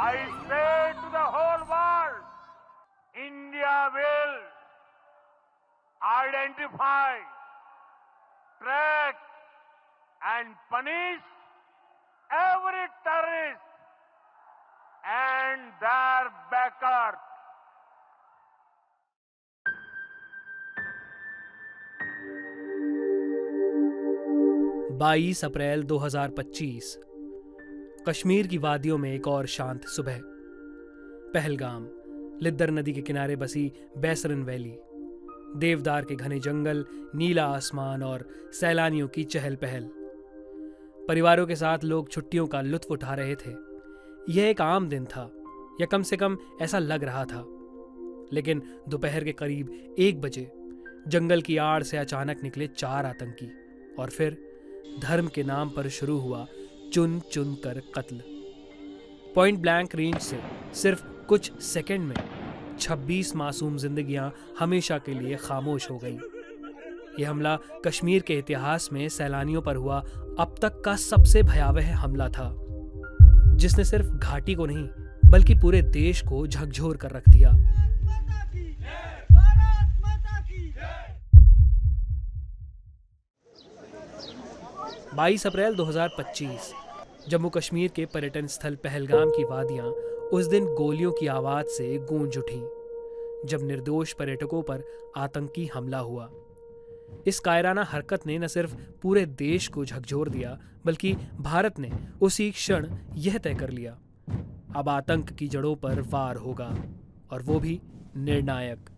I say to the whole world, India will identify, track and punish every terrorist and their backers. बाईस अप्रैल 2025 कश्मीर की वादियों में एक और शांत सुबह। पहलगाम, लिद्दर नदी के किनारे बसी बैसरन वैली, देवदार के घने जंगल, नीला आसमान और सैलानियों की चहल पहल। परिवारों के साथ लोग छुट्टियों का लुत्फ उठा रहे थे। यह एक आम दिन था, या कम से कम ऐसा लग रहा था। लेकिन दोपहर के करीब 1 बजे जंगल की आड़ से अचानक निकले 4 आतंकी, और फिर धर्म के नाम पर शुरू हुआ चुन चुन कर कत्ल। पॉइंट ब्लैंक रेंज से सिर्फ कुछ सेकंड में 26 मासूम जिंदगियां हमेशा के लिए खामोश हो गईं। यह हमला कश्मीर के इतिहास में सैलानियों पर हुआ अब तक का सबसे भयावह हमला था, जिसने सिर्फ घाटी को नहीं बल्कि पूरे देश को झकझोर कर रख दिया। 22 अप्रैल 2025 जम्मू कश्मीर के पर्यटन स्थल पहलगाम की वादियां उस दिन गोलियों की आवाज से गूंज उठीं, जब निर्दोष पर्यटकों पर आतंकी हमला हुआ। इस कायराना हरकत ने न सिर्फ पूरे देश को झकझोर दिया, बल्कि भारत ने उसी क्षण यह तय कर लिया, अब आतंक की जड़ों पर वार होगा, और वो भी निर्णायक।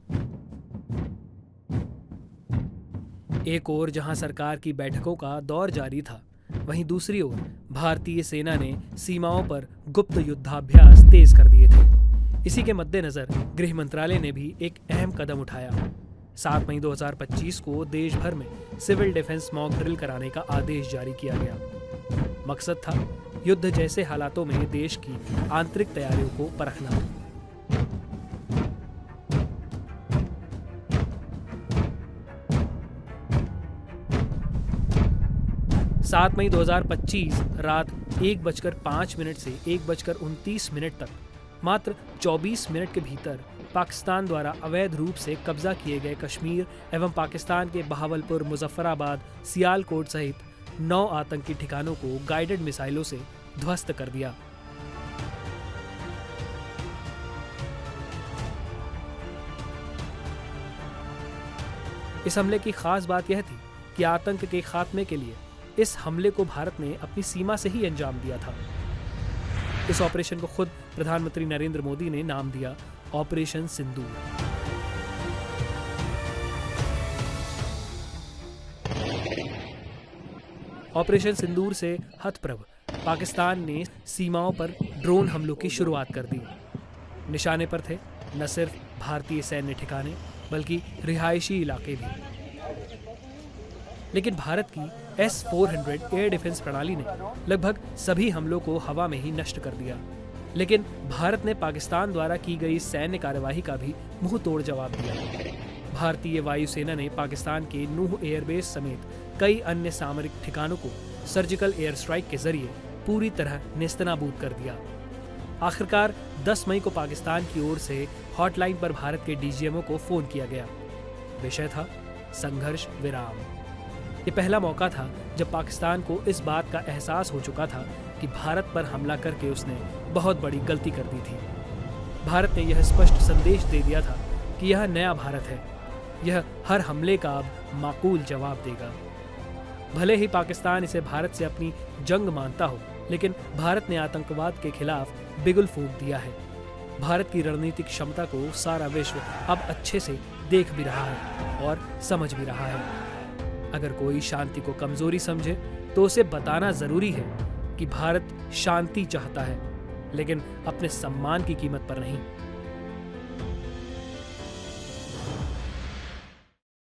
एक ओर जहां सरकार की बैठकों का दौर जारी था, वहीं दूसरी ओर भारतीय सेना ने सीमाओं पर गुप्त युद्धाभ्यास तेज कर दिए थे। इसी के मद्देनजर गृह मंत्रालय ने भी एक अहम कदम उठाया। 7 मई 2025 को देश भर में सिविल डिफेंस मॉक ड्रिल कराने का आदेश जारी किया गया। मकसद था युद्ध जैसे हालातों में देश की आंतरिक तैयारियों को परखना। 7 मई 2025 रात 1:05 से 1:29 तक मात्र 24 मिनट के भीतर पाकिस्तान द्वारा अवैध रूप से कब्जा किए गए कश्मीर एवं पाकिस्तान के बहावलपुर, मुजफ्फराबाद, सियालकोट सहित 9 आतंकी ठिकानों को गाइडेड मिसाइलों से ध्वस्त कर दिया। इस हमले की खास बात यह थी कि आतंक के खात्मे के लिए इस हमले को भारत ने अपनी सीमा से ही अंजाम दिया था। इस ऑपरेशन को खुद प्रधानमंत्री नरेंद्र मोदी ने नाम दिया ऑपरेशन सिंदूर। ऑपरेशन सिंदूर से हतप्रभ पाकिस्तान ने सीमाओं पर ड्रोन हमलों की शुरुआत कर दी। निशाने पर थे न सिर्फ भारतीय सैन्य ठिकाने, बल्कि रिहायशी इलाके भी। लेकिन भारत की S-400 एयर डिफेंस प्रणाली ने लगभग सभी हमलों को हवा में ही नष्ट कर दिया। लेकिन भारत ने पाकिस्तान द्वारा की गई सैन्य कार्यवाही का भी मुंह तोड़ जवाब दिया। भारतीय वायुसेना ने पाकिस्तान के नूह एयरबेस समेत कई अन्य सामरिक ठिकानों को सर्जिकल एयर स्ट्राइक के जरिए पूरी तरह नेस्तनाबूद कर दिया। आखिरकार 10 मई को पाकिस्तान की ओर से हॉटलाइन पर भारत के DGMO को फोन किया गया। विषय था संघर्ष विराम। ये पहला मौका था जब पाकिस्तान को इस बात का एहसास हो चुका था कि भारत पर हमला करके उसने बहुत बड़ी गलती कर दी थी। भारत ने यह स्पष्ट संदेश दे दिया था कि यह नया भारत है, यह हर हमले का अब माकूल जवाब देगा। भले ही पाकिस्तान इसे भारत से अपनी जंग मानता हो, लेकिन भारत ने आतंकवाद के खिलाफ बिगुल फूंक दिया है। भारत की रणनीतिक क्षमता को सारा विश्व अब अच्छे से देख भी रहा है और समझ भी रहा है। अगर कोई शांति को कमजोरी समझे तो उसे बताना जरूरी है कि भारत शांति चाहता है, लेकिन अपने सम्मान की कीमत पर नहीं।